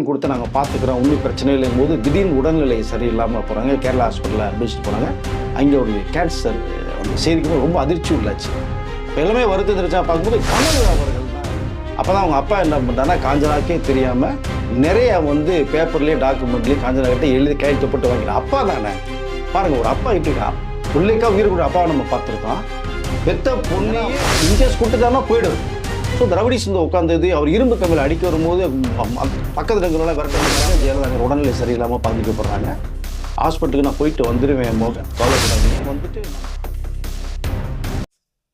கொடுத்து நாங்கள் பார்த்துக்கிறோம், ஒன்றும் பிரச்சனை இல்லைங்கும் போது திடீர்னு உடல்நிலை சரியில்லாமல் போகிறாங்க. கேரளா ஹாஸ்பிட்டலில் அட்மிட் போனாங்க. அங்கே ஒரு கேன்சர் அந்த செய்திக்கு ரொம்ப அதிர்ச்சி உள்ளாச்சு. இப்போ எல்லாமே வருத்தம் தெரிஞ்சா பார்க்கும்போது கமல் அவர்கள் தான். அப்போ தான் அவங்க அப்பா என்ன பண்ணுறாங்கன்னா, காஞ்சனாக்கே தெரியாமல் நிறைய வந்து பேப்பர்லேயே டாக்குமெண்ட்லேயும் காஞ்சனாக்கிட்ட எழுதி கையெழுத்து வாங்கினா. அப்பா தானே பாருங்கள், ஒரு அப்பா இப்படிக்கா பிள்ளைக்கா உயிர் கூட அப்பாவை நம்ம பார்த்துருக்கோம். பெத்த பொண்ணையே இன்கேஸ் கொடுத்துட்டாருன்னா போயிடும். ஸோ திராவிடிஸ் வந்து உட்காந்தது அவர் இரும்பு கம்பில் அடிக்க வரும்போது பக்கத்தில் இருக்கிறவங்கள விரட்டாங்க. ஜெயலலிதா உடல்நிலை சரியில்லாமல் பாதிக்கப்படுறாங்க. ஹாஸ்பிட்டலுக்கு நான் போயிட்டு வந்துடுவேன் கவலைப்படாதீங்க. வந்துட்டு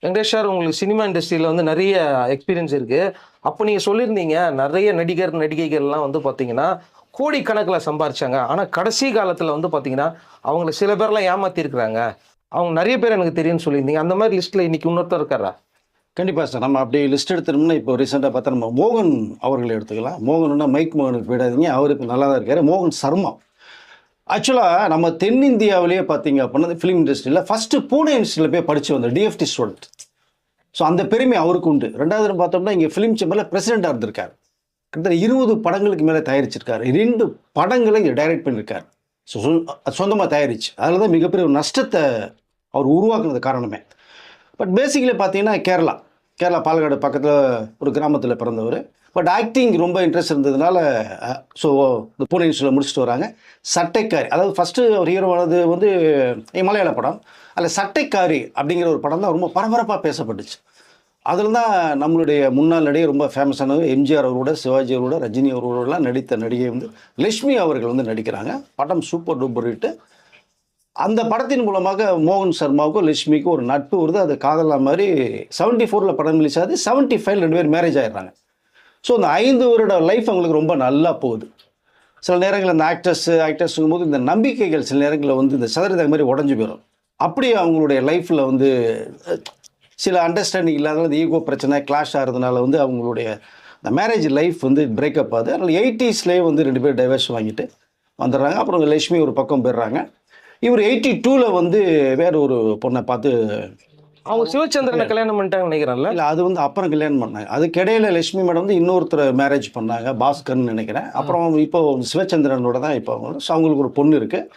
வெங்கடேஷ் சார், உங்களுக்கு சினிமா இண்டஸ்ட்ரியில் வந்து நிறைய எக்ஸ்பீரியன்ஸ் இருக்குது. அப்போ நீங்கள் சொல்லியிருந்தீங்க நிறைய நடிகைகள்லாம் வந்து பார்த்தீங்கன்னா கோடிக்கணக்கில் சம்பாரிச்சாங்க. ஆனால் கடைசி காலத்தில் வந்து பார்த்தீங்கன்னா அவங்கள சில பேர்லாம் ஏமாற்றிருக்கிறாங்க. அவங்க நிறைய பேர் எனக்கு தெரியும்னு சொல்லியிருந்தீங்க. அந்த மாதிரி லிஸ்ட்டில் இன்றைக்கி இன்னொருத்தர் இருக்காரா? கண்டிப்பாக சார். நம்ம அப்படி லிஸ்ட் எடுத்துட்டோம்னா இப்போ ரீசெண்டாக பார்த்தா நம்ம மோகன் அவர்களை எடுத்துக்கலாம். மோகன்னா மைக் மோகனுக்கு போயிடாதீங்க, அவருக்கு நல்லா தான் இருக்கார். மோகன் சர்மா ஆக்சுவலாக நம்ம தென்னிந்தியாவிலேயே பார்த்தீங்க அப்படின்னா ஃபிலிம் இண்டஸ்ட்ரியில் ஃபஸ்ட்டு பூனே இண்டஸ்ட்ரியில் போய் படித்து வந்த டிஎஃப்டி ஸ்டூடெண்ட். ஸோ அந்த பெருமை அவருக்கு உண்டு. ரெண்டாவது பார்த்தோம்னா இங்கே ஃபிலிம் சேம்பரில் பிரசிடெண்ட்டாக இருந்திருக்கார். கிட்டத்தட்ட 20 படங்களுக்கு மேலே தயாரிச்சிருக்காரு. 2 படங்களை டைரக்ட் பண்ணியிருக்காரு. ஸோ சொந்தமாக தயாரிச்சு அதில் தான் மிகப்பெரிய ஒரு நஷ்டத்தை அவர் உருவாக்குனது காரணமே. பட் பேசிக்கலி பார்த்தீங்கன்னா கேரளா பாலக்காடு பக்கத்தில் ஒரு கிராமத்தில் பிறந்தவர். பட் ஆக்டிங் ரொம்ப இன்ட்ரெஸ்ட் இருந்ததுனால ஸோ இந்த பூனே இன்ஸ்டியூட்டில் முடிச்சுட்டு வராங்க. சட்டைக்காரி, அதாவது ஃபஸ்ட்டு ஒரு ஹீரோவானது வந்து மலையாள படம். அதில் சட்டைக்காரி அப்படிங்கிற ஒரு படம் தான் ரொம்ப பரபரப்பாக பேசப்பட்டுச்சு. அதில் தான் நம்மளுடைய முன்னாள் நடிகை ரொம்ப ஃபேமஸானது எம்ஜிஆர் அவரோட, சிவாஜி அவரோட, ரஜினி அவரோடலாம் நடித்த நடிகை வந்து லட்சுமி அவர்கள் வந்து நடிக்கிறாங்க. படம் சூப்பர் டூப்பர் ஹிட்டு. அந்த படத்தின் மூலமாக மோகன் சர்மாவுக்கும் லட்சுமிக்கும் ஒரு நட்பு வருது. அது காதலா மாதிரி 74 படம் ரிலீஸ் ஆகுது. 75 2 பேர் மேரேஜ் ஆகிடுறாங்க. ஸோ அந்த 5 வருட லைஃப் அவங்களுக்கு ரொம்ப நல்லா போகுது. சில நேரங்களில் அந்த ஆக்டர்ஸுங்கும் போது இந்த நம்பிக்கைகள் சில நேரங்களில் வந்து இந்த சதுரதாக மாதிரி உடஞ்சி போயிடும். அப்படி அவங்களுடைய லைஃப்பில் வந்து சில அண்டர்ஸ்டாண்டிங் இல்லாத இந்த ஈகோ பிரச்சனை கிளாஷ் ஆகிறதுனால வந்து அவங்களுடைய இந்த மேரேஜ் லைஃப் வந்து பிரேக்கப் ஆகுது. அதனால் 80ஸ்லேயே வந்து 2 பேர் டைவர்ஸ் வாங்கிட்டு வந்துடுறாங்க. அப்புறம் லட்சுமி ஒரு பக்கம் போயிடுறாங்க. இவர் 82ல் வந்து வேற ஒரு பொண்ணை பார்த்து அவங்க சிவச்சந்திரனை கல்யாணம் பண்ணிட்டாங்கன்னு நினைக்கிறேன்ல. இல்லை, அது வந்து அப்புறம் கல்யாணம் பண்ணாங்க. அதுக்கிடையில் லட்சுமி மேடம் வந்து இன்னொருத்தர் மேரேஜ் பண்ணாங்க, பாஸ்கர்னு நினைக்கிறேன். அப்புறம் இப்போ சிவச்சந்திரனோட தான் இப்போ அவங்களுக்கு ஒரு பொண்ணு இருக்குது.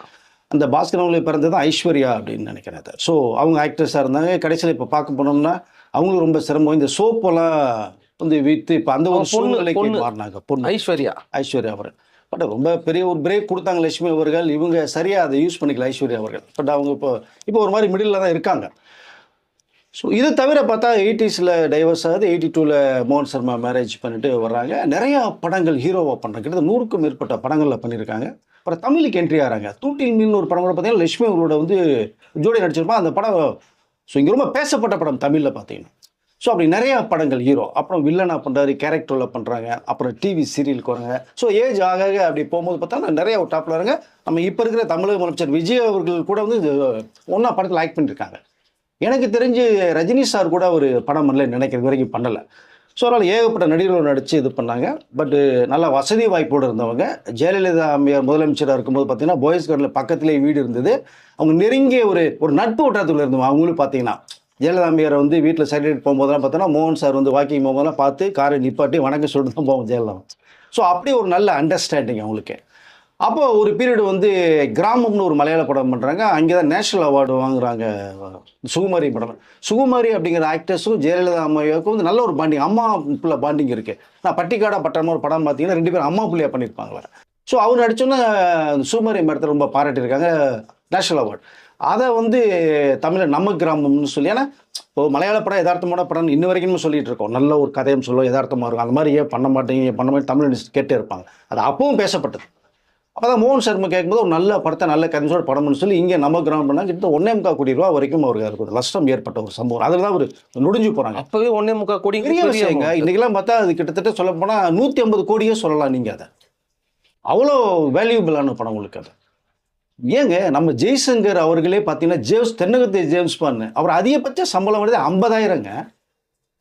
அந்த பாஸ்கர் அவங்களுக்கு பிறந்தது தான் ஐஸ்வர்யா அப்படின்னு நினைக்கிறேன். ஸோ அவங்க ஆக்ட்ரஸாக இருந்தாங்க. கடைசியில் இப்போ பார்க்க போனோம்னா அவங்களுக்கு ரொம்ப சிரமம். இந்த சோப்பெல்லாம் வந்து விற்று இப்போ அந்த ஒரு சூழ்நிலைக்கு மாறினாங்க. பொண்ணு ஐஸ்வர்யா அவர். பட் ரொம்ப பெரிய ஒரு பிரேக் கொடுத்தாங்க லட்சுமி அவர்கள். இவங்க சரியாக அதை யூஸ் பண்ணிக்கல ஐஸ்வர்யா அவர்கள். பட் அவங்க இப்போ ஒரு மாதிரி மிடில் தான் இருக்காங்க. ஸோ இது தவிர பார்த்தா 80ஸ்ல டைவர்ஸ் ஆகுது. 82ல் மோகன் சர்மா மேரேஜ் பண்ணிட்டு வர்றாங்க. நிறையா படங்கள் ஹீரோவாக பண்ணுறாங்க. கிட்டத்தட்ட 100க்கும் மேற்பட்ட படங்களில் பண்ணியிருக்காங்க. அப்புறம் தமிழுக்கு என்ட்ரி ஆகிறாங்க. தூட்டில் மீன் ஒரு படம் கூட பார்த்தீங்கன்னா லட்சுமி அவர்களோட வந்து ஜோடி நடிச்சிருப்பாங்க. அந்த படம் ஸோ இங்கே ரொம்ப பேசப்பட்ட படம் தமிழில் பார்த்தீங்கன்னா. ஸோ அப்படி நிறையா படங்கள் ஹீரோ. அப்புறம் வில்லனாக பண்ணுறாரு, கேரக்டரில் பண்ணுறாங்க. அப்புறம் டிவி சீரியலுக்கு வராங்க. ஸோ ஏஜ் ஆக அப்படி போகும்போது பார்த்தா நிறைய ஒரு டாப்பில் வராங்க. நம்ம இப்போ இருக்கிற தமிழக முதலமைச்சர் விஜய் அவர்கள் கூட வந்து ஒன்றா படத்தில் ஆக்ட் பண்ணியிருக்காங்க. எனக்கு தெரிஞ்சு ரஜினி சார் கூட ஒரு படம் பண்ணல, நினைக்கிறது வரைக்கும் பண்ணலை. ஸோ அதனால் ஏகப்பட்ட நடிகர்கள் நடித்து இது பண்ணாங்க. பட்டு நல்லா வசதி வாய்ப்போடு இருந்தவங்க. ஜெயலலிதா அம்மையார் முதலமைச்சராக இருக்கும்போது பார்த்தீங்கன்னா பாய்ஸ் கார்டில் பக்கத்துலேயே வீடு இருந்தது. அவங்க நெருங்கிய ஒரு நட்பு வட்டாரத்தில் இருந்தவங்க. அவங்களும் பார்த்தீங்கன்னா ஜெயலலிதா அம்மையாரை வந்து வீட்டில் சைட் போகும்போதெல்லாம் பார்த்தோன்னா மோகன் சார் வந்து வாக்கிங் போகும்போதெல்லாம் பார்த்து காரை நிப்பாட்டி வணக்கம் சொல்லிட்டு தான் போவோம் ஜெயலலிதா. ஸோ அப்படி ஒரு நல்ல அண்டர்ஸ்டாண்டிங் அவங்களுக்கு. அப்போ ஒரு பீரியடு வந்து கிராமம்னு ஒரு மலையாள படம் பண்ணுறாங்க. அங்கே தான் நேஷ்னல் அவார்டு வாங்குறாங்க. சுகுமாரி படம். சுகுமாரி அப்படிங்கிற ஆக்டர்ஸும் ஜெயலலிதா அம்மாவுக்கும் வந்து நல்ல ஒரு பாண்டிங், அம்மா பிள்ளை பாண்டிங் இருக்குது. நான் பட்டிக்காடா பட்டமாக ஒரு படம் பார்த்தீங்கன்னா 2 பேரும் அம்மா பிள்ளையாக பண்ணியிருப்பாங்களே. ஸோ அவர் நடிச்சோன்னா சுகுமாரி மேடத்தை ரொம்ப பாராட்டியிருக்காங்க, நேஷ்னல் அவார்டு. அதை வந்து தமிழில் நம்ம கிராமம்னு சொல்லி, ஏன்னா இப்போ மலையாள படம் யதார்த்தமான படம் இன்ன வரைக்கும் சொல்லிட்டு இருக்கோம். நல்ல ஒரு கதையும் சொல்லுவோம், யதார்த்தமாக இருக்கும். அந்த மாதிரி ஏன் பண்ண மாட்டேங்க தமிழ் கேட்டே இருப்பாங்க. அது அப்பவும் பேசப்பட்டது. அப்போ தான் மோகன் சர்மா கேட்கும்போது ஒரு நல்ல படத்தை நல்ல கதையோட படம்னு சொல்லி இங்கே நம்ம கிராமம் பண்ணால் கிட்ட 1.25 கோடி ரூபா வரைக்கும் அவருக்கு ஒரு நஷ்டம் ஏற்பட்ட ஒரு சம்பவம். அதில் தான் ஒரு நொடிஞ்சு போகிறாங்க. அப்போவே 1.25 கோடி பெரிய விஷயங்க. இன்றைக்கெல்லாம் பார்த்தா அது கிட்டத்தட்ட சொல்ல போனால் 150 கோடியே சொல்லலாம். நீங்கள் அதை அவ்வளோ வேல்யூபிளான படம் உங்களுக்கு. அது ஏங்க நம்ம ஜெய்சங்கர் அவர்களே பார்த்தீங்கன்னா தென்னகத்தை ஜேம்ஸ் பான் அவர் அதிகபட்ச சம்பளம் வருது 50,000ங்க.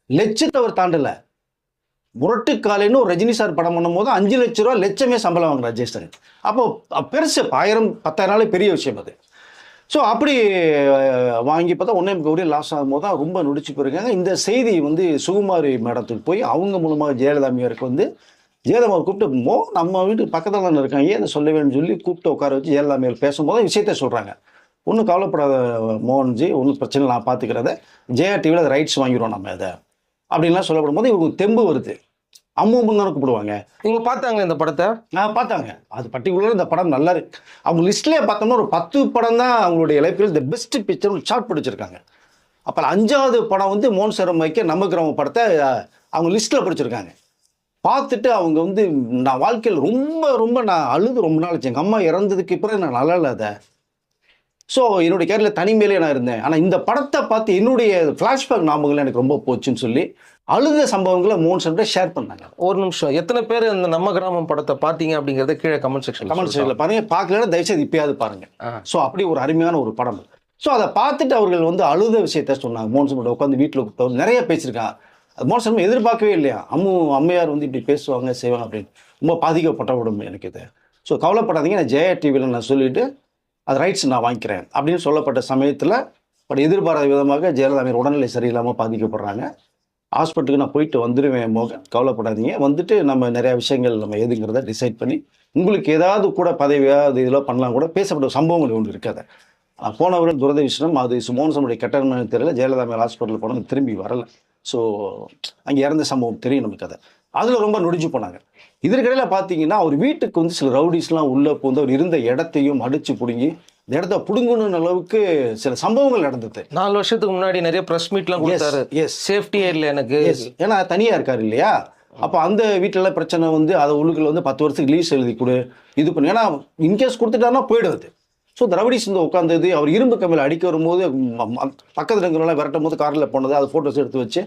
லட்சத்தை அவர் தாண்டலை. முரட்டுக்காலைன்னு ஒரு ரஜினி சார் படம் பண்ணும் போது 5 லட்ச ரூபா லட்சமே சம்பளம் வாங்குறார் ஜெய்சங்கர். அப்போ பெருசு 1000-10,000 பெரிய விஷயம் அது. ஸோ அப்படி வாங்கி பார்த்தா 1.25 கோடி லாஸ் ஆகும்போது தான் ரொம்ப நொடிச்சு போயிருக்காங்க. இந்த செய்தி வந்து சுகுமாரி மேடத்துக்கு போய் அவங்க மூலமாக ஜெயலலிதா அம்மையாருக்கு வந்து ஜெயலலிதா கூப்பிட்டு நம்ம வீட்டுக்கு பக்கத்தில் தானே இருக்காங்க, ஏன் இதை சொல்ல வேணும்னு சொல்லி கூப்பிட்டு உட்கார வச்சு ஜெயலலிதா மேல் பேசும்போது விஷயத்த சொல்கிறாங்க. ஒன்றும் கவலைப்படாத மோகன்ஜி, ஒன்றும் பிரச்சனை நான் பார்த்துக்கிறத, ஜெயா டிவியில் அதை ரைட்ஸ் வாங்கிடுவோம் நம்ம இதை அப்படின்லாம் சொல்லப்படும் போது இவங்களுக்கு தெம்பு வருது. அம்முன்னு தானே கூப்பிடுவாங்க. இவங்க பார்த்தாங்க இந்த படத்தை? பார்த்தாங்க. அது பர்டிகுலராக இந்த படம் நல்லா இருக்கு. அவங்க லிஸ்ட்லேயே பார்த்தோம்னா ஒரு 10 படம் தான் அவங்களுடைய லைஃப்பில் த பெஸ்ட் பிக்சர் ஒரு சார்ட் பிடிச்சிருக்காங்க. அப்போ 5வது படம் வந்து மோகன் சரம் வைக்க நம்ம கிராம படத்தை அவங்க லிஸ்ட்டில் பிடிச்சிருக்காங்க. பார்த்துட்டு அவங்க வந்து நான் வாழ்க்கையில் ரொம்ப ரொம்ப நான் அழுது ரொம்ப நாள் ஆச்சு. எங்கள் அம்மா இறந்ததுக்கு பிறகு நான் நல்லா இல்லை அதை. ஸோ என்னுடைய கேரில் தனிமையிலே நான் இருந்தேன். ஆனால் இந்த படத்தை பார்த்து என்னுடைய ஃப்ளாஷ்பேக் ஞாபகங்கள் எனக்கு ரொம்ப போச்சுன்னு சொல்லி அழுத சம்பவங்களை மோகன் சர்கிட்ட ஷேர் பண்ணாங்க. ஒரு நிமிஷம், எத்தனை பேர் இந்த நம்ம கிராமம் படத்தை பார்த்தீங்க அப்படிங்கிறத கீழே கமெண்ட் செக்ஷனில் பாருங்க. பார்க்கலன்னா தயவுசெய்து இப்பயாவது பாருங்க. ஸோ அப்படி ஒரு அருமையான ஒரு படம். ஸோ அதை பார்த்துட்டு அவர்கள் வந்து அழுத விஷயத்த சொன்னாங்க. மோகன் சர்கிட்ட உட்காந்து வீட்டில் கூப்பிட்டு நிறைய பேசியிருக்காங்க. அது மோகன் சர்மா எதிர்பார்க்கவே இல்லையா, அம்மையார் வந்து இப்படி பேசுவாங்க செய்வாங்க அப்படின்னு. ரொம்ப பாதிக்கப்பட்ட உடம்பு எனக்கு இது. ஸோ கவலைப்படாதீங்க, நான் ஜெயா டிவியில் நான் சொல்லிவிட்டு அது ரைட்ஸ் நான் வாங்கிக்கிறேன் அப்படின்னு சொல்லப்பட்ட சமயத்தில் பட் எதிர்பாராத விதமாக ஜெயலலிதா உடல்நிலை சரியில்லாமல் பாதிக்கப்படுறாங்க. ஹாஸ்பிட்டலுக்கு நான் போயிட்டு வந்துடுவேன் மோகன், கவலைப்படாதீங்க. வந்துட்டு நம்ம நிறையா விஷயங்கள் நம்ம எதுங்கிறத டிசைட் பண்ணி உங்களுக்கு ஏதாவது கூட பதவியாக அது இதெல்லாம் பண்ணலாம் கூட பேசப்பட்ட சம்பவங்கள் ஒன்று இருக்காது. போனவர்கள் துரதிர்ஷ்டம் அது மோகன் சர்மாவுடைய கெட்ட தெரியல. ஜெயலலிதா மேல் ஹாஸ்பிட்டல் போனது திரும்பி வரலை. ஸோ அங்கே இறந்த சம்பவம் தெரியும் நமக்கு. அதை அதில் ரொம்ப நொடிஞ்சு போனாங்க. இதற்கிடையில் பார்த்தீங்கன்னா அவர் வீட்டுக்கு வந்து சில ரவுடிஸ்லாம் உள்ளே போந்து அவர் இருந்த இடத்தையும் அடித்து பிடுங்கி இந்த இடத்த பிடுங்கணுன்ற அளவுக்கு சில சம்பவங்கள் நடந்தது. 4 வருஷத்துக்கு முன்னாடி நிறைய ப்ரெஸ் மீட்லாம் கொடுத்தாரு. சேஃப்டி இல்லை எனக்கு, ஏன்னா தனியாக இருக்காரு இல்லையா. அப்போ அந்த வீட்டிலலாம் பிரச்சனை வந்து அதை உள்ளுக்குள்ள வந்து 10 வருஷத்துக்கு லீஸ் எழுதி கொடு இது பண்ணி, ஏன்னா இன்கேஸ் கொடுத்துட்டாருன்னா போயிடுவது. ஸோ திரவிடிஸ் வந்து உட்காந்தது அவர் இரும்பு கம்மியில் அடிக்க வரும்போது பக்கத்தில் இருக்கிறவங்களாம் விரட்டும் போது காரில் போனது அது ஃபோட்டோஸ் எடுத்து வச்சு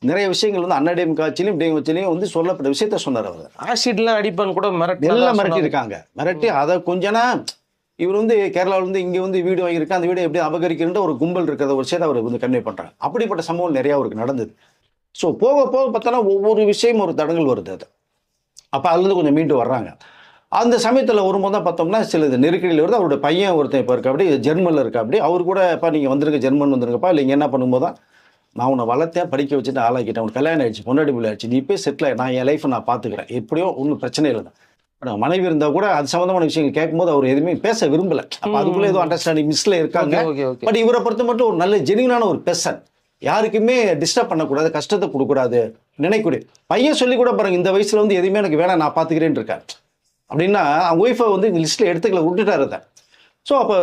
நிறைய விஷயங்கள் வந்து அன்னடைம் காட்சியிலையும் இப்படி வச்சிலையும் வந்து சொல்லப்பட்ட விஷயத்த சொன்னார். அவர் ஆசிட்லாம் அடிப்பான்னு கூட எல்லாம் மிரட்டி இருக்காங்க. மிரட்டி அதை கொஞ்சனா இவர் வந்து கேரளாவில் வந்து இங்கே வந்து வீடு வாங்கியிருக்கேன், அந்த வீடு எப்படி அபகரிக்கின்ற ஒரு கும்பல் இருக்கிறத ஒரு விஷயத்தை அவர் வந்து கன்வே பண்ணுறாங்க. அப்படிப்பட்ட சம்பவம் நிறையா அவருக்கு நடந்தது. ஸோ போக போக பார்த்தோன்னா ஒவ்வொரு விஷயமும் ஒரு தடங்கள் வருது. அது அப்போ அதுலேருந்து கொஞ்சம் மீண்டு வர்றாங்க. அந்த சமயத்தில் வரும்போது தான் பார்த்தோம்னா சில இது நெருக்கடியில் வருது. அவருடைய பையன் ஒருத்தன் இப்போ இருக்கா அப்படி ஜெர்மனில் இருக்கா அப்படி. அவர் கூட இப்போ நீங்கள் வந்துருங்க ஜெர்மன் வந்துருங்கப்பா, இல்லை இங்கே என்ன பண்ணும்போது தான் நான் உன்னை வளர்த்தேன் படிக்க வச்சுட்டு ஆளாக்கிட்டேன், உனக்கு கல்யாணம் ஆயிடுச்சு, பொண்டாடி பிள்ளை ஆயிடுச்சு, நீ போய் செட்டில் நான் என் லைஃப்பை நான் பார்த்துக்கிறேன், எப்படியோ ஒன்றும் பிரச்சனை இல்லை. ஆனால் மனைவி இருந்தால் கூட அது சம்மந்தமான விஷயங்கள் கேட்கும்போது அவர் எதுவுமே பேச விரும்பலை. அப்போ அதுக்குள்ளே ஏதோ அண்டர்ஸ்டாண்டிங் மிஸ்ல இருக்காங்க. பட் இவரை பொறுத்த மட்டும் ஒரு நல்ல ஜெனியூனான ஒரு பெர்சன், யாருக்குமே டிஸ்டர்ப் பண்ணக்கூடாது, கஷ்டத்தை கொடுக்கூடாது நினைக்கூடிய பையன். சொல்லி கூட பாருங்க, இந்த வயசுல வந்து எதுவுமே எனக்கு வேணாம் நான் பார்த்துக்கிறேன்னு இருக்கேன் அப்படின்னா அவங்க ஒய்ஃபை வந்து இந்த லிஸ்ட்டில் எடுத்துக்கல விட்டுட்டாரு தான். ஸோ அப்போ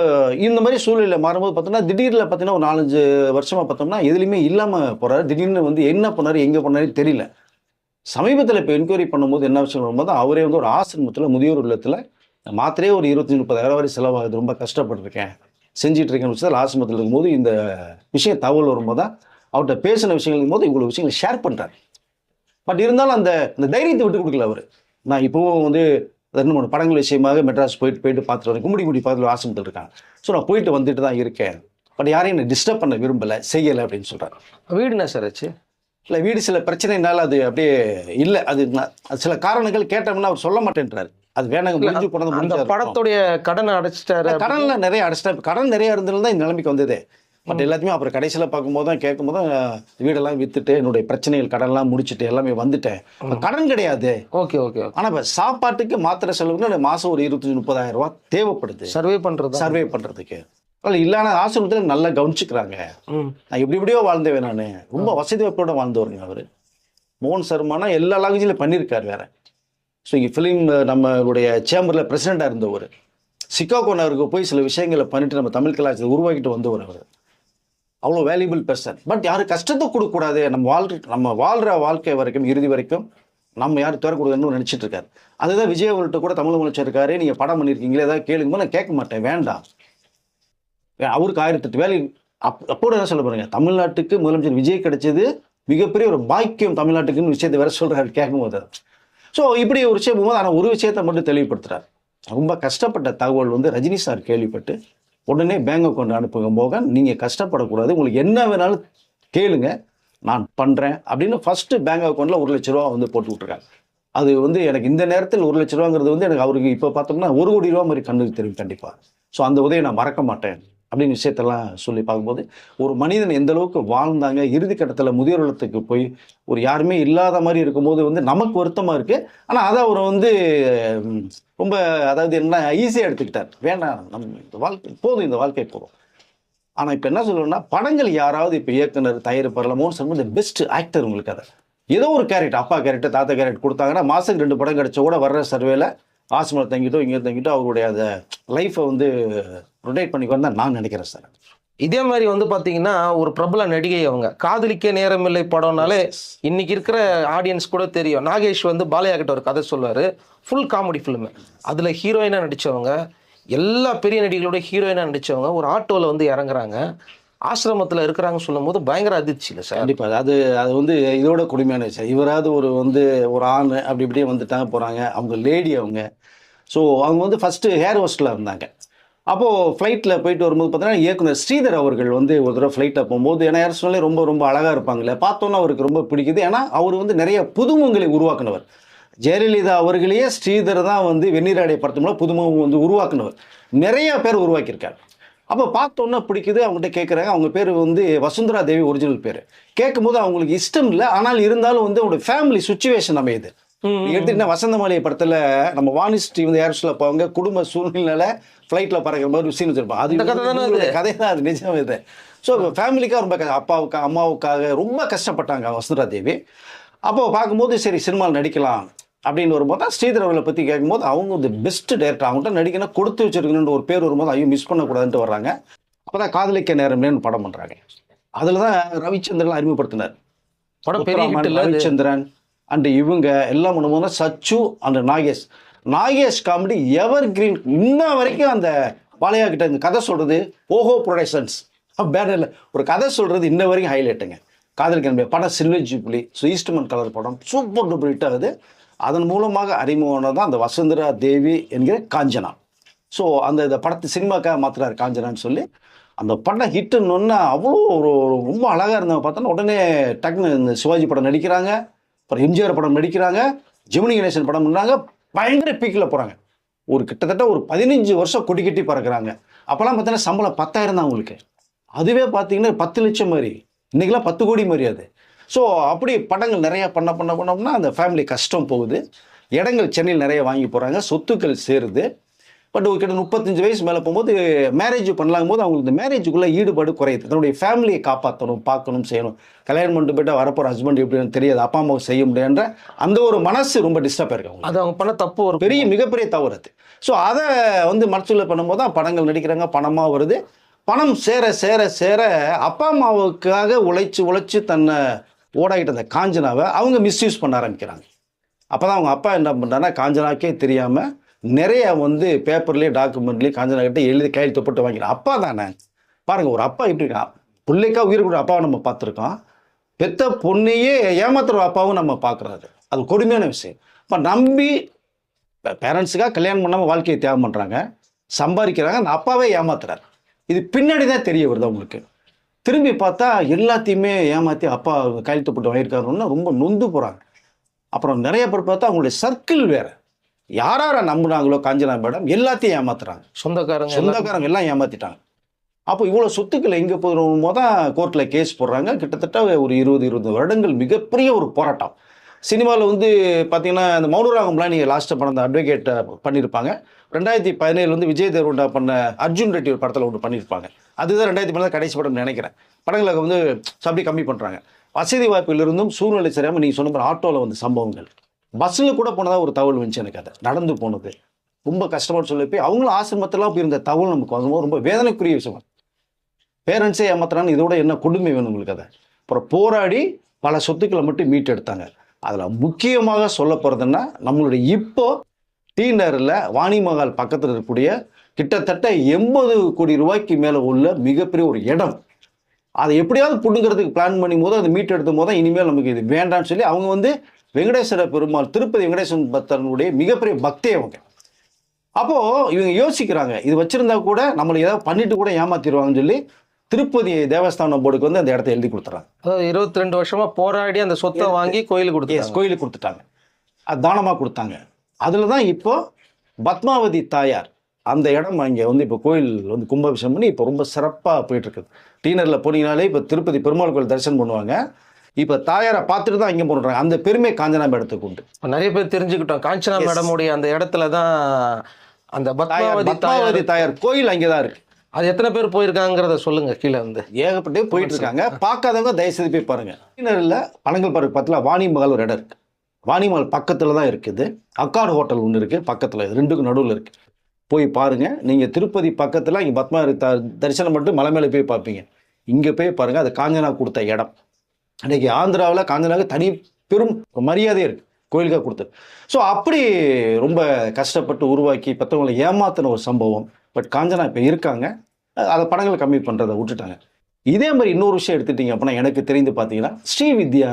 இந்த மாதிரி சூழ்நிலையில் மாறும்போது பார்த்தோம்னா திடீரில் பார்த்தீங்கன்னா ஒரு 4-5 வருஷமாக பார்த்தோம்னா எதுலையுமே இல்லாமல் போகிறாரு. திடீர்னு வந்து என்ன பண்ணார் எங்கே பண்ணாரு தெரியல. சமீபத்தில் இப்போ என்கொயரி பண்ணும்போது என்ன விஷயம் வரும்போது அவரே வந்து ஒரு ஆசிரமத்தில் முதியோர் இல்லத்தில் மாத்திரையே ஒரு 25-30,000 வரை செலவாகுது, ரொம்ப கஷ்டப்பட்டுருக்கேன் செஞ்சிட்டு இருக்கேன்னு விஷயத்தில் ஆசிரமத்தில் இருக்கும்போது இந்த விஷயம் தகவல் வரும்போது தான் அவர்கிட்ட பேசின விஷயங்கள் போது இவ்வளோ விஷயங்களை ஷேர் பண்ணுறாரு. பட் இருந்தாலும் அந்த தைரியத்தை விட்டு கொடுக்கல அவர். நான் இப்போவும் வந்து 2-3 படங்கள் விஷயமாக மெட்ராஸ் போயிட்டு பார்த்துட்டு வரேன். கும்பிடி பக்கத்தில் ஆசிரமத்தில் இருக்காங்க. ஸோ நான் போயிட்டு வந்துட்டு தான் இருக்கேன், பட் யாரையும் என்னை டிஸ்டர்ப் பண்ண விரும்பலை, செய்யலை அப்படின்னு சொல்கிறார். வீடு என்ன சார் ஆச்சு? இல்லை வீடு சில பிரச்சனைனால அது அப்படியே இல்லை. அது சில காரணங்கள் கேட்டோம்னா அவர் சொல்ல மாட்டேன்றாரு. அது வேணாங்க முடிஞ்சு போனது. அந்த படத்துடைய கடனை அடைச்சிட்டாரு. கடன்லாம் நிறைய அடைச்சிட்டாரு. கடன் நிறைய இருந்ததுல தான் இந்த நிலைமைக்கு வந்ததே. பட் எல்லாத்தையுமே அப்புறம் கடைசியில் பார்க்கும்போது தான் கேட்கும்போது தான் வீடெல்லாம் விற்றுட்டு என்னுடைய பிரச்சனைகள் கடன்லாம் முடிச்சுட்டு எல்லாமே வந்துட்டேன். கடன் கிடையாது. ஓகே. ஆனால் இப்போ சாப்பாட்டுக்கு மாத்திரை செலவுக்கு மாதம் ஒரு 25-30,000 ரூபா தேவைப்படுது சர்வே பண்ணுறதுக்கு. இல்லைன்னா ஆசிரமத்தில் நல்லா கவனிச்சுக்கிறாங்க. நான் எப்படியோ வாழ்ந்தேன், நான் ரொம்ப வசதி வாய்ப்போட வாழ்ந்தவருங்க அவர். மோகன் சர்மானா எல்லா லாங்குவேஜிலும் பண்ணியிருக்காரு வேற. ஸோ இங்கே ஃபிலிம் நம்மளுடைய சேம்பரில் பிரசிடெண்ட்டாக இருந்தவர். சிகாகோ நகருக்கு போய் சில விஷயங்களை பண்ணிட்டு நம்ம தமிழ் கலாச்சாரத்தை உருவாக்கிட்டு வந்தவர் அவர். அவ்வளோ வேல்யூபிள் பர்சன். பட் யாரும் கஷ்டத்தை கொடுக்கக்கூடாது, நம்ம வாழ்கிற வாழ்க்கை வரைக்கும் இறுதி வரைக்கும் நம்ம யாரும் தரக்கூடாதுன்னு நினச்சிட்டு இருக்காரு. அதுதான் விஜய் அவர்கிட்ட கூட தமிழ் முதலமைச்சர் இருக்காரு, நீங்கள் படம் பண்ணியிருக்கீங்களே ஏதாவது கேளுங்க, நான் கேட்க மாட்டேன், வேண்டாம். அவருக்கு 1008 வேலை. அப்போது என்ன சொல்ல பாருங்க, தமிழ்நாட்டுக்கு முதலமைச்சர் விஜய் கிடைச்சது மிகப்பெரிய ஒரு பாக்கியம் தமிழ்நாட்டுக்குன்னு விஷயத்தை வேற சொல்கிறாரு கேட்கும்போது. ஸோ இப்படி ஒரு விஷயம் போகும்போது ஆனால் ஒரு விஷயத்தை மட்டும் தெளிவுபடுத்துறாரு. ரொம்ப கஷ்டப்பட்ட தகவல் வந்து ரஜினி சார் கேள்விப்பட்டு உடனே பேங்க் அக்கௌண்ட் அனுப்புங்க மோகன், நீங்கள் கஷ்டப்படக்கூடாது, உங்களுக்கு என்ன வேணாலும் கேளுங்க நான் பண்ணுறேன் அப்படின்னு ஃபஸ்ட்டு பேங்க் அக்கௌண்ட்டில் 1 லட்ச ரூபா வந்து போட்டு விட்ருக்காங்க. அது வந்து எனக்கு இந்த நேரத்தில் 1 லட்ச ரூபாங்கிறது வந்து எனக்கு அவருக்கு இப்போ பார்த்தோம்னா 1 கோடி ரூபா மாதிரி கண்ணுக்கு தெரியும் கண்டிப்பாக. ஸோ அந்த உதவியை நான் மறக்க மாட்டேன் அப்படின்னு விஷயத்தெல்லாம் சொல்லி பார்க்கும்போது ஒரு மனிதன் எந்த அளவுக்கு வாழ்ந்தாங்க, இறுதி கட்டத்தில் முதியோர் இல்லத்துக்கு போய் ஒரு யாருமே இல்லாத மாதிரி இருக்கும்போது வந்து நமக்கு வருத்தமாக இருக்குது. ஆனால் அதை அவர் வந்து ம், ரொம்ப அதாவது என்ன ஈஸியாக எடுத்துக்கிட்டார். வேண்டாம், நம்ம இந்த வாழ்க்கை போதும், இந்த வாழ்க்கை போதும். ஆனால் இப்போ என்ன சொல்லணும்னா, படங்கள் யாராவது இப்போ இயக்குனர், தயாரிப்பாளர், மோகன் சர்மா பெஸ்ட் ஆக்டர் உங்களுக்கு அதை ஏதோ ஒரு கேரக்டர், அப்பா கேரக்டர், தாத்தா கேரக்டர் கொடுத்தாங்கன்னா மாதத்துக்கு 2 படம் கிடைச்சா கூட வர்ற சர்வேல ஆசிரமத்தில் தங்கிட்டோ இங்கே தங்கிட்டோ அவருடைய அந்த லைஃப்பை வந்து ரொட்டேட் பண்ணிக்குவான்னு தான் நான் நினைக்கிறேன் சார். இதே மாதிரி வந்து பாத்தீங்கன்னா ஒரு பிரபல நடிகை அவங்க காதலிக்க நேரமில்லை படம்னாலே இன்னைக்கு இருக்கிற ஆடியன்ஸ் கூட தெரியும். நாகேஷ் வந்து பாலையா கிட்ட ஒரு கதை சொல்லுவாரு, ஃபுல் காமெடி ஃபிலிம். அதுல ஹீரோயினா நடிச்சவங்க, எல்லா பெரிய நடிகளோட ஹீரோயினா நடிச்சவங்க ஒரு ஆட்டோல வந்து இறங்குறாங்க, ஆசிரமத்தில் இருக்கிறாங்கன்னு சொல்லும் போது பயங்கர அதிர்ச்சி இல்லை சார்? கண்டிப்பாக அது அது வந்து இதோட கொடுமையான விஷயம். இவராவது ஒரு ஆண் அப்படி இப்படியே வந்துட்டாங்க போகிறாங்க, அவங்க லேடி அவங்க. ஸோ அவங்க வந்து ஃபஸ்ட்டு ஹேர் ஹோஸ்டலாக இருந்தாங்க. அப்போது ஃப்ளைட்டில் போயிட்டு வரும்போது பார்த்தீங்கன்னா இயக்குனர் ஸ்ரீதர் அவர்கள் வந்து ஒரு தடவை ஃப்ளைட்டில் போகும்போது, ஏன்னா ஹேர் ஹோஸ்டலே ரொம்ப ரொம்ப அழகாக இருப்பாங்களே, பார்த்தோன்னா அவருக்கு ரொம்ப பிடிக்குது. ஏன்னா அவர் வந்து நிறைய புதுமுகங்களை உருவாக்குனவர். ஜெயலலிதா அவர்களையே ஸ்ரீதர் தான் வந்து வெந்நீராடை படத்துக்குள்ள புதுமுகம் வந்து உருவாக்குனவர். நிறைய பேர் உருவாக்கியிருக்காரு. அப்போ பார்த்தோன்னா பிடிக்குது. அவங்ககிட்ட கேட்குறாங்க. அவங்க பேர் வந்து வசுந்தரா தேவி ஒரிஜினல் பேர். கேட்கும்போது அவங்களுக்கு இஷ்டம் இல்லை, ஆனால் இருந்தாலும் வந்து அவங்களோட ஃபேமிலி சுச்சுவேஷன் அமையுது. எடுத்துக்கிட்டா வசந்த மாளிகை படத்தில் நம்ம வாணிஸ்ரீ வந்து ஏர்ஸ்ல போவாங்க, குடும்ப சூழ்நிலை ஃப்ளைட்டில் பறக்கிற மாதிரி ஒரு சீன் வச்சிருப்பாங்க. அது கதை தான், அது நிஜம் இது. ஸோ ஃபேமிலிக்காக ரொம்ப அப்பாவுக்காக அம்மாவுக்காக ரொம்ப கஷ்டப்பட்டாங்க வசுந்தரா தேவி. அப்போது பார்க்கும்போது சரி சினிமாவில் நடிக்கலாம் அப்படின்னு வரும்போது தான் ஸ்ரீதர் அவர்களை பற்றி கேட்கும்போது அவங்க வந்து பெஸ்ட் டைரக்டர், அவங்கள்ட்ட நடிக்கணும் கொடுத்து வச்சிருக்கணுன்ற ஒரு பேர் வரும்போது ஐயோ மிஸ் பண்ணக்கூடாதுன்ட்டு வர்றாங்க. அப்போ தான் காதலிக்க நேரம்னு படம் பண்ணுறாங்க. அதில் தான் ரவிச்சந்திரன் அறிமுகப்படுத்தினார். படம் பெரிய hit இல்ல அது. ரவிச்சந்திரன் அண்ட் இவங்க எல்லாம் பண்ணும்போது Sachu and Nagesh comedy evergreen. இன்ன வரைக்கும் அந்த பாலையா கிட்ட இந்த கதை சொல்கிறது ஓஹோ ப்ரொடக்ஷன்ஸ் பேனரில் ஒரு கதை சொல்கிறது இன்ன வரைக்கும் ஹைலைட்டுங்க. காதலிக்க படம் silver jubilee, so Eastman colour படம் சூப்பர் டூப்பர் ஹிட் ஆகுது. அதன் மூலமாக அறிமுகமானது தான் அந்த வசுந்தரா தேவி என்கிற காஞ்சனா. ஸோ அந்த இந்த படத்தை சினிமாக்காக மாற்றுறாரு காஞ்சனான்னு சொல்லி. அந்த படம் ஹிட்டுன்னு அவ்வளோ ஒரு ரொம்ப அழகாக இருந்தவங்க பார்த்தோன்னா உடனே டக்குன்னு இந்த சிவாஜி படம் நடிக்கிறாங்க, அப்புறம் எம்ஜிஆர் படம் நடிக்கிறாங்க, ஜெமினி கணேசன் படம் பண்ணாங்க, பயங்கர பீக்கில் போகிறாங்க. ஒரு கிட்டத்தட்ட ஒரு 15 வருஷம் கொடி கட்டி பறக்கிறாங்க. அப்போல்லாம் பார்த்தீங்கன்னா சம்பளம் 10,000 தான் அவங்களுக்கு. அதுவே பார்த்தீங்கன்னா 10 லட்சம் மாதிரி, இன்றைக்கெல்லாம் 10 கோடி மாதிரி அது. ஸோ அப்படி படங்கள் நிறையா பண்ணோம்னா அந்த ஃபேமிலி கஷ்டம் போகுது. இடங்கள் சென்னையில் நிறைய வாங்கி போகிறாங்க, சொத்துக்கள் சேருது. பட் கிட்ட 35 வயசு மேலே போகும்போது மேரேஜ் பண்ணலாங்கும் போது அவங்களுக்கு இந்த மேரேஜுக்குள்ளே ஈடுபாடு குறையுது. தன்னுடைய ஃபேமிலியை காப்பாற்றணும், பார்க்கணும், செய்யணும். கல்யாணம் பண்ணிட்டு போய்ட்டா வரப்போகிற ஹஸ்பண்ட் எப்படின்னு தெரியாது, அப்பா அம்மாவுக்கு செய்ய முடியாதுன்ற அந்த ஒரு மனசு ரொம்ப டிஸ்டர்ப் ஆயிருக்காங்க. அது அவங்க பண்ண தப்பு, ஒரு மிகப்பெரிய தவறு அது. ஸோ அதை வந்து மனசுல பண்ணும்போது தான் படங்கள் நடிக்கிறாங்க, பணமாக வருது. பணம் சேர சேர சேர அப்பா அம்மாவுக்காக உழைச்சி தன்னை ஓடாகிட்ட அந்த காஞ்சனாவை அவங்க மிஸ்யூஸ் பண்ண ஆரம்பிக்கிறாங்க. அப்போ தான் அவங்க அப்பா என்ன பண்ணுறாங்கன்னா காஞ்சனாக்கே தெரியாமல் நிறைய வந்து பேப்பர்லேயே டாக்குமெண்ட்லேயே காஞ்சனா கிட்ட எழுதி கையெழுத்து போட்டு வாங்கிக்கிறான். அப்பா தானே பாருங்கள், ஒரு அப்பா எப்படி இருக்கான். பிள்ளைக்கா உயிர் கொடுக்குற அப்பாவை நம்ம பார்த்துருக்கோம், பெத்த பொண்ணையே ஏமாத்துற அப்பாவும் நம்ம பார்க்குறாரு. அது கொடுமையான விஷயம். இப்போ நம்பி பேரண்ட்ஸுக்காக கல்யாணம் பண்ணாமல் வாழ்க்கையை தியாகம் பண்ணுறாங்க, சம்பாதிக்கிறாங்க, அந்த அப்பாவே ஏமாத்துறாரு. இது பின்னாடி தான் தெரிய வருது அவங்களுக்கு. திரும்பி பார்த்தா எல்லாத்தையுமே ஏமாற்றி அப்பா கையெழுத்து போட்டு வாங்கியிருக்காருன்னு ரொம்ப நொந்து போகிறாங்க. அப்புறம் நிறைய பேர் பார்த்தா அவங்களுடைய சர்க்கிள் வேறு, யாரை நம்புனாங்களோ காஞ்சனா மேடம் எல்லாத்தையும் ஏமாத்துறாங்க. சொந்தக்காரங்க எல்லாம் ஏமாற்றிட்டாங்க. அப்போ இவ்வளோ சொத்துக்களை எங்கே போதும் போது தான் கோர்ட்டில் கேஸ் போடுறாங்க. கிட்டத்தட்ட ஒரு 20 வருடங்கள் மிகப்பெரிய ஒரு போராட்டம். சினிமாவில் வந்து பார்த்தீங்கன்னா இந்த மௌனராகம்லாம் நீங்கள் லாஸ்ட்டாக படம் அந்த அட்வொகேட்டை பண்ணியிருப்பாங்க. 2017 வந்து விஜய் தேவர்கொண்டா பண்ண அர்ஜுன் ரெட்டி ஒரு படத்தில் ஒன்று பண்ணியிருப்பாங்க. அதுதான் 2017 கடைசி படம் நினைக்கிறேன். படங்களை வந்து அப்படி கம்மி பண்ணுறாங்க. வசதி வாய்ப்பிலிருந்தும் சூழ்நிலை சரியாமல் நீங்கள் சொன்ன மாதிரி ஆட்டோவில் வந்து சம்பவங்கள், பஸ்ஸில் கூட போனதாக ஒரு தகவல் வந்துச்சு எனக்கு. அதை நடந்து போனது ரொம்ப கஷ்டமாக சொல்லி போய் அவங்களும் ஆசிரமத்தெல்லாம் போய் இருந்த தகவல் நமக்கு வரும்போது ரொம்ப வேதனைக்குரிய விஷயம். பேரண்ட்ஸே ஏமாத்துறான்னு இதோட என்ன கொடுமை வேணும் உங்களுக்கு? அதை அப்புறம் போராடி பல சொத்துக்களை மட்டும் மீட்டெடுத்தாங்க. அதில் முக்கியமாக சொல்ல போகிறதுன்னா நம்மளுடைய இப்போ டீனரில் வாணிமகால் பக்கத்தில் இருக்கக்கூடிய கிட்டத்தட்ட 80 கோடி ரூபாய்க்கு மேலே உள்ள மிகப்பெரிய ஒரு இடம், அதை எப்படியாவது பிடுங்கிறதுக்கு பிளான் பண்ணும் போது அதை மீட்டெடுத்தும் போது தான் இனிமேல் நமக்கு இது வேண்டாம்னு சொல்லி அவங்க வந்து வெங்கடேஸ்வர பெருமாள் திருப்பதி வெங்கடேஸ்வரன் பக்தனுடைய மிகப்பெரிய பக்தி அவங்க. அப்போது இவங்க யோசிக்கிறாங்க, இது வச்சுருந்தா கூட நம்மளை ஏதாவது பண்ணிட்டு கூட ஏமாத்திடுவாங்கன்னு சொல்லி திருப்பதி தேவஸ்தானம் போர்டுக்கு வந்து அந்த இடத்த எழுதி கொடுத்துறாங்க. 22 வருஷமா போராடி அந்த சொத்தை வாங்கி கோயிலுக்கு கொடுத்துட்டாங்க. அது தானமாக கொடுத்தாங்க. அதில் தான் இப்போ பத்மாவதி தாயார் அந்த இடம் அங்கே வந்து இப்போ கோயில் வந்து கும்பாபிஷேகம் பண்ணி இப்போ ரொம்ப சிறப்பாக போயிட்டு இருக்குது. டீனரில் போனீங்கனாலே இப்போ திருப்பதி பெருமாள் கோயில் தரிசனம் பண்ணுவாங்க. இப்போ தாயாரை பார்த்துட்டு தான் இங்கே போடுறாங்க. அந்த பெருமை காஞ்சனா மேடத்துக்கு உண்டு. நிறைய பேர் தெரிஞ்சுக்கிட்டோம். காஞ்சனா மேடமுடைய அந்த இடத்துல தான் அந்த பத்மாவதி தாயார் கோயில் அங்கே தான் இருக்கு. அது எத்தனை பேர் போயிருக்காங்கிறத சொல்லுங்க கீழே வந்து. ஏகப்பட்டே போயிட்டு இருக்காங்க. பார்க்காதவங்க தயவுசெய்து போய் பாருங்க. டீனரில் பனங்கல் பார்க் பக்கத்தில் வாணிமகால் ஒரு இடம் இருக்கு. வாணிமகால் பக்கத்தில் தான் இருக்குது. அக்காடு ஹோட்டல் ஒன்று இருக்குது பக்கத்தில், ரெண்டுக்கும் நடுவில் இருக்குது. போய் பாருங்கள். நீங்கள் திருப்பதி பக்கத்தில் இங்கே பத்மாவதி தரிசனம் மட்டும் மலை மேலே போய் பார்ப்பீங்க. இங்கே போய் பாருங்கள், அது காஞ்சனா கொடுத்த இடம். அன்றைக்கி ஆந்திராவில் காஞ்சனாவுக்கு தனி பெரும் மரியாதையே இருக்குது கோயிலுக்காக கொடுத்தது. ஸோ அப்படி ரொம்ப கஷ்டப்பட்டு உருவாக்கி பெற்றவங்களை ஏமாத்தின ஒரு சம்பவம். பட் காஞ்சனா இப்போ இருக்காங்க. அதை படங்களை கம்மி பண்ணுறதை விட்டுட்டாங்க. இதே மாதிரி இன்னொரு விஷயம் எடுத்துட்டிங்க அப்படின்னா எனக்கு தெரிந்து பார்த்தீங்கன்னா ஸ்ரீவித்யா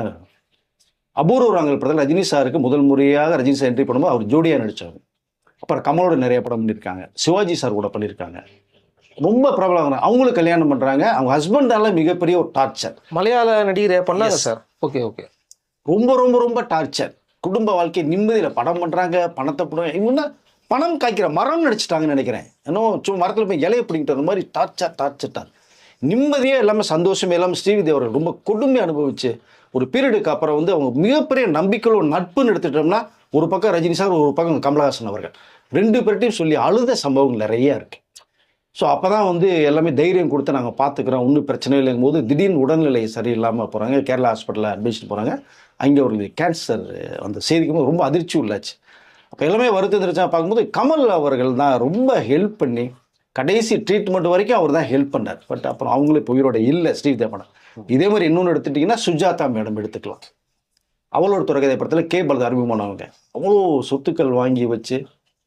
அபூர்வ ராங்கல் படத்தில் ரஜினி சாருக்கு முதல் முறையாக ரஜினி சார் என்ட்ரி பண்ணும்போது அவர் ஜோடியாக நடித்தாங்க. அப்புறம் கமலோட நிறைய படம் பண்ணியிருக்காங்க. சிவாஜி சார் கூட பண்ணியிருக்காங்க. ரொம்ப பிரபலம். அவங்களும் கல்யாணம் பண்ணுறாங்க. அவங்க ஹஸ்பண்டால மிகப்பெரிய ஒரு டார்ச்சர். மலையாள நடிகரை பண்ணாங்க சார். Okay okay. ரொம்ப ரொம்ப ரொம்ப டார்ச்சர். குடும்ப வாழ்க்கை நிம்மதியில் படம் பண்ணுறாங்க. பணத்தை போடுவாங்க. இவங்க பணம் காய்க்கிற மரம் நடிச்சிட்டாங்கன்னு நினைக்கிறேன். இன்னும் சும்மா மரத்தில் போய் இலையை பிடிக்கிட்டு அந்த மாதிரி டார்ச்சர் நிம்மதியே இல்லாமல் சந்தோஷமே இல்லாமல் ஸ்ரீவித்யா அவர்கள் ரொம்ப கொடுமை அனுபவிச்சு ஒரு பீரியடுக்கு அப்புறம் வந்து அவங்க மிகப்பெரிய நம்பிக்கையில் ஒரு நட்புன்னு எடுத்துட்டோம்னா ஒரு பக்கம் ரஜினி சார், ஒரு பக்கம் கமலஹாசன் அவர்கள், ரெண்டு பேர்ட்டையும் சொல்லி அழுத சம்பவங்கள் நிறைய இருக்குது. ஸோ அப்போ தான் வந்து எல்லாமே தைரியம் கொடுத்து நாங்கள் பார்த்துக்குறோம், ஒன்றும் பிரச்சனை இல்லைங்கும் போது திடீர்னு உடல்நிலை சரியில்லாமல் போகிறாங்க. கேரளா ஹாஸ்பிட்டலில் அட்மிஷன் போகிறாங்க. அங்கே ஒரு கேன்சர் அந்த செய்திக்கும் போது ரொம்ப அதிர்ச்சி உள்ளாச்சு. அப்போ எல்லாமே வருத்தம் தெரிஞ்சா பார்க்கும்போது கமல் அவர்கள் தான் ரொம்ப ஹெல்ப் பண்ணி கடைசி ட்ரீட்மெண்ட் வரைக்கும் அவர் தான் ஹெல்ப் பண்ணார். பட் அப்புறம் அவங்களே இப்போ உயிரோட இல்லை ஸ்ரீவித்யா படம். இதே மாதிரி இன்னொன்று எடுத்துட்டிங்கன்னா சுஜாதா மேடம் எடுத்துக்கலாம். அவளோட தொடர்கதை படத்தில் கே பலது அறிமுகமானவங்க. அவ்வளோ சொத்துக்கள் வாங்கி வச்சு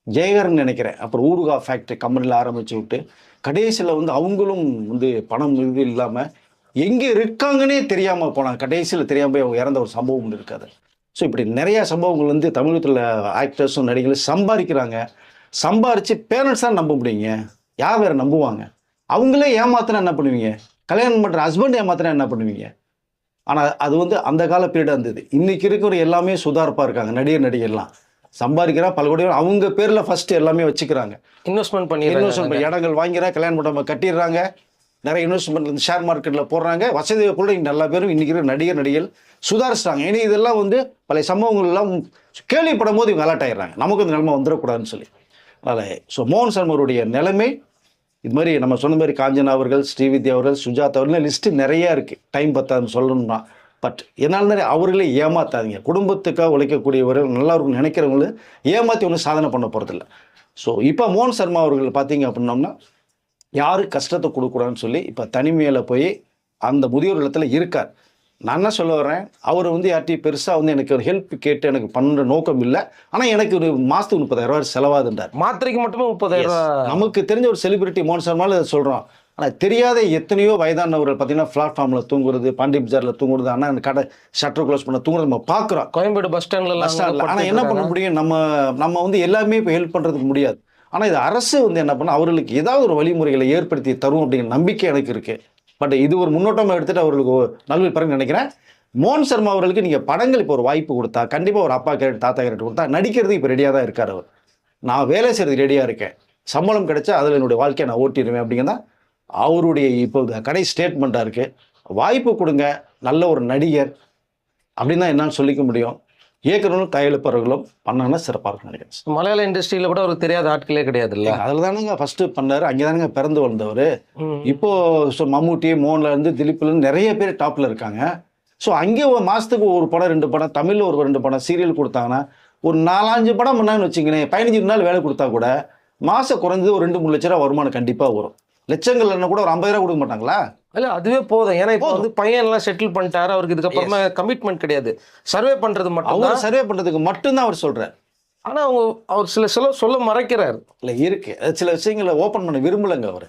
ஜெயகர்னு நினைக்கிறேன். அப்புறம் ஊருகா ஃபேக்ட்ரி கம்பெனியில் ஆரம்பித்து விட்டு கடைசியில் வந்து அவங்களும் வந்து பணம் இது இல்லாமல் எங்கே இருக்காங்கன்னே தெரியாமல் போனாங்க. கடைசியில் தெரியாமல் போய் அவங்க இறந்த ஒரு சம்பவம் இருக்காது. ஸோ இப்படி நிறையா சம்பவங்கள் வந்து தமிழகத்தில் ஆக்டர்ஸும் நடிகர்களும் சம்பாதிக்கிறாங்க. சம்பாரித்து பேரண்ட்ஸ் தான் நம்ப முடியுங்க. யார் வேறு நம்புவாங்க? அவங்களே ஏமாத்தினா என்ன பண்ணுவீங்க? கல்யாணம் பண்ணுற ஹஸ்பண்ட் ஏமாத்தினா என்ன பண்ணுவீங்க? ஆனால் அது வந்து அந்த கால பீரியடாக இருந்தது. இன்றைக்கி இருக்கிற எல்லாமே சுதாரிப்பாக இருக்காங்க. நடிகர்லாம் சம்பாதிக்கிறா பல கோடி அவங்க பேரில் ஃபஸ்ட்டு எல்லாமே வச்சுக்கிறாங்க. இன்வெஸ்ட்மெண்ட் பண்ணி இடங்கள் வாங்கிறாங்க, கல்யாணம் பண்ண கட்டிடுறாங்க, நிறைய இன்வெஸ்ட்மெண்ட் ஷேர் மார்க்கெட்டில் போடுறாங்க. வசதி கூட இங்கே நல்ல பேரும் இன்றைக்கி நடிகர்கள் சுதாரிச்சிட்டாங்க. ஏன்னா இதெல்லாம் வந்து பழைய சம்பவங்கள் எல்லாம் கேள்விப்படும் போது இவங்க அலர்ட் ஆகிடுறாங்க. நமக்கு இந்த நிலைமை வந்துடக்கூடாதுன்னு சொல்லி. அதனால் ஸோ மோகன் சர்மாவுடைய நிலைமை இது மாதிரி நம்ம சொன்ன மாதிரி காஞ்சனா அவர்கள், ஸ்ரீவித்யா அவர்கள், சுஜாதா அவர்கள் லிஸ்ட்டு நிறையா இருக்குது. டைம் பத்தாதுன்னு சொல்லணும்னா. பட் என்னால் நிறைய அவர்களே ஏமாத்தாதீங்க. குடும்பத்துக்காக உழைக்கக்கூடியவர்கள் நல்லா இருக்கும் நினைக்கிறவங்களும் ஏமாற்றி ஒன்றும் சாதனை பண்ண போகிறதில்ல. ஸோ இப்போ மோகன் சர்மா அவர்கள் பார்த்தீங்க அப்படின்னோம்னா யாரும் கஷ்டத்தை கொடுக்கூடாதுன்னு சொல்லி இப்போ தனிமையில் போய் அந்த முதியோர் இல்லத்தில் இருக்கார். நான் என்ன சொல்ல வரேன், அவர் வந்து யார்ட்டையும் பெருசாக வந்து எனக்கு ஒரு ஹெல்ப் கேட்டு எனக்கு பண்ணுற நோக்கம் இல்லை. ஆனால் எனக்கு ஒரு மாதத்துக்கு 30,000 செலவாதுன்றார். மாத்திரைக்கு மட்டுமே 30,000. நமக்கு தெரிஞ்ச ஒரு செலிபிரிட்டி மோகன் சர்மாவில் அதை சொல்கிறோம். ஆனால் தெரியாத எத்தனையோ வயதானவர்கள் பார்த்தீங்கன்னா பிளாட்ஃபார்மில் தூங்குறது, பாண்டி பஜாரில் தூங்குறது, ஆனால் கடை ஷட்டர் க்ளோஸ் பண்ண தூங்குறது நம்ம பார்க்குறோம். கோயம்பேடு பஸ் ஸ்டாண்டில். ஆனால் என்ன பண்ண முடியும்? நம்ம வந்து எல்லாமே இப்போ ஹெல்ப் பண்ணுறதுக்கு முடியாது. ஆனால் இது அரசு வந்து என்ன பண்ணால் அவர்களுக்கு ஏதாவது ஒரு வழிமுறைகளை ஏற்படுத்தி தரும் அப்படிங்கிற நம்பிக்கை எனக்கு இருக்குது. பட் இது ஒரு முன்னோட்டமாக எடுத்துகிட்டு அவர்களுக்கு நல்வழி பிறகு நினைக்கிறேன். மோகன் சர்மா அவர்களுக்கு நீங்கள் படங்கள் இப்போ ஒரு வாய்ப்பு கொடுத்தா கண்டிப்பாக ஒரு அப்பா கேரக்டர் தாத்தா கேரக்டர் கொடுத்தா நடிக்கிறதுக்கு இப்போ ரெடியாக தான் இருக்கார் அவர். நான் வேலை செய்கிறது ரெடியாக இருக்கேன், சம்பளம் கிடைச்சா அதில் என்னுடைய வாழ்க்கையை நான் ஓட்டிடுவேன் அப்படிங்கிறதா அவருடைய இப்போ கடை ஸ்டேட்மெண்ட்டாக இருக்குது. வாய்ப்பு கொடுங்க, நல்ல ஒரு நடிகர் அப்படின்னு தான் என்னால் சொல்லிக்க முடியும். இயக்குநர்களும் தயாரிப்பாளர்களும் பண்ணாங்கன்னா சிறப்பாக இருக்கும்னு நினைக்கிறேன். மலையாள இண்டஸ்ட்ரியில் கூட ஒரு தெரியாத ஆட்களே கிடையாது இல்லை. அதில் தானுங்க ஃபஸ்ட்டு பண்ணார். அங்கே தானுங்க பிறந்து வந்தவர். இப்போது மம்முட்டி, மோகன்லேருந்து திலீப்லேருந்து நிறைய பேர் டாப்பில் இருக்காங்க. ஸோ அங்கே ஒரு மாதத்துக்கு ஒரு படம் 2 படம், தமிழில் ஒரு 2 படம் சீரியல் கொடுத்தாங்கன்னா ஒரு 4-5 படம் பண்ணாங்கன்னு வச்சுங்களேன், 15 நாள் வேலை கொடுத்தா கூட மாதம் குறைஞ்சது ஒரு 2-3 லட்ச ரூபா வருமானம் கண்டிப்பாக வரும். லட்சங்கள்னா கூட ஒரு 50,000 கொடுக்க மாட்டாங்களா? இல்லை, அதுவே போதும். ஏன்னா இப்போ வந்து பையன்லாம் செட்டில் பண்ணிட்டாரு. அவருக்கு இதுக்கப்புறமா கமிட்மெண்ட் கிடையாது. சர்வே பண்ணுறது மட்டும். அவர் சர்வே பண்ணுறதுக்கு மட்டும்தான் அவர் சொல்கிறார். ஆனால் அவர் சில சொல்ல மறைக்கிறார். இல்லை இருக்கு, சில விஷயங்களை ஓப்பன் பண்ண விரும்பலைங்க. அவர்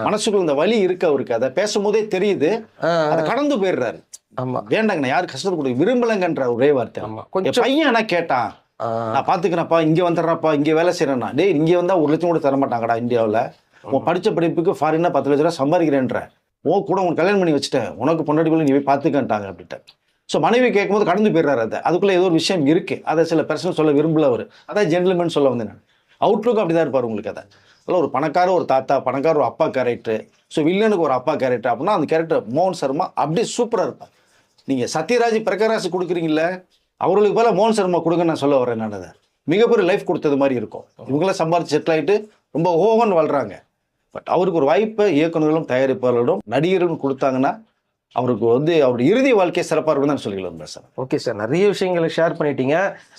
மனசுக்குள்ள இந்த வலி இருக்கு அவருக்கு. அதை பேசும்போதே தெரியுது. அதை கடந்து போயிடுறாரு. ஆமா, வேண்டாங்க, நான் யாரும் கஷ்டத்தை கொடுக்க விரும்பலைங்கன்ற ஒரே வார்த்தை. கொஞ்சம் பையன் என்ன கேட்டான், நான் பாத்துக்கிறேன்ப்பா, இங்க வந்துடுறப்பா, இங்க வேலை செய்யறேன்னா, டேய் இங்க வந்தா 1 லட்சம் கூட தர மாட்டாங்கடா இந்தியாவில். உன் படிச்ச படிப்புக்கு ஃபாரின்னா 10 லட்ச ரூபா சம்பாதிக்கிறேன்ற, கூட உனக்கு கல்யாணம் பண்ணி வச்சுட்டேன், உனக்கு பொண்டாட்டிக்குள்ள நீ போய் பார்த்துக்கன்ட்டாங்க அப்படின்ட்டு. ஸோ மனைவி கேட்கும்போது கடந்து போயிடுறாரு. அதை அதுக்குள்ளே ஏதோ ஒரு விஷயம் இருக்குது. அதை சில பர்சன் சொல்ல விரும்பல அவர். அதான் ஜென்டில்மேன் சொல்ல வந்தேன் நான். அவுட்லுக்கும் அப்படி தான் இருப்பார் உங்களுக்கு. அதில் ஒரு பணக்கார ஒரு தாத்தா, பணக்கார ஒரு அப்பா கேரக்டர், ஸோ வில்லனுக்கு ஒரு அப்பா கேரக்டர் அப்படின்னா அந்த கேரக்டர் மோகன் சர்மா அப்படியே சூப்பராக இருப்பார். நீங்கள் சத்யராஜ் பிரகாஷ் கொடுக்குறீங்கள, அவர்களுக்கு போல மோகன் சர்மா கொடுங்க நான் சொல்ல வரேன். நான் அதை மிகப்பெரிய லைஃப் கொடுத்தது மாதிரி இருக்கும். இவங்களாம் சம்பாதிச்சு செட்டில் ஆகிட்டு ரொம்ப ஓகன் வாழ்கிறாங்க. பட் அவருக்கு ஒரு வாய்ப்பை இயக்குநர்களும் தயாரிப்பாளர்களும் நடிகர்களும் கொடுத்தாங்கன்னா அவருக்கு அவருடைய இறுதி வாழ்க்கை சிறப்பாக இருக்குன்னு தான் சொல்லிக்கலாம் சார். ஓகே சார், நிறைய விஷயங்களை ஷேர் பண்ணிட்டீங்க.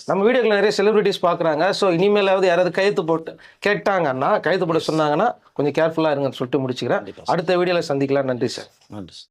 நம்ம வீடியோக்கள் நிறைய செலிபிரிட்டிஸ் பார்க்குறாங்க. ஸோ இனிமேலாவது யாராவது கையெழுத்து போட்டு கேட்டாங்கன்னா, கையெழுத்து போட்டு சொன்னாங்கன்னா கொஞ்சம் கேர்ஃபுல்லாக இருங்கன்னு சொல்லிட்டு முடிச்சுக்கிறேன். அடுத்த வீடியோவில் சந்திக்கலாம். நன்றி சார். நன்றி.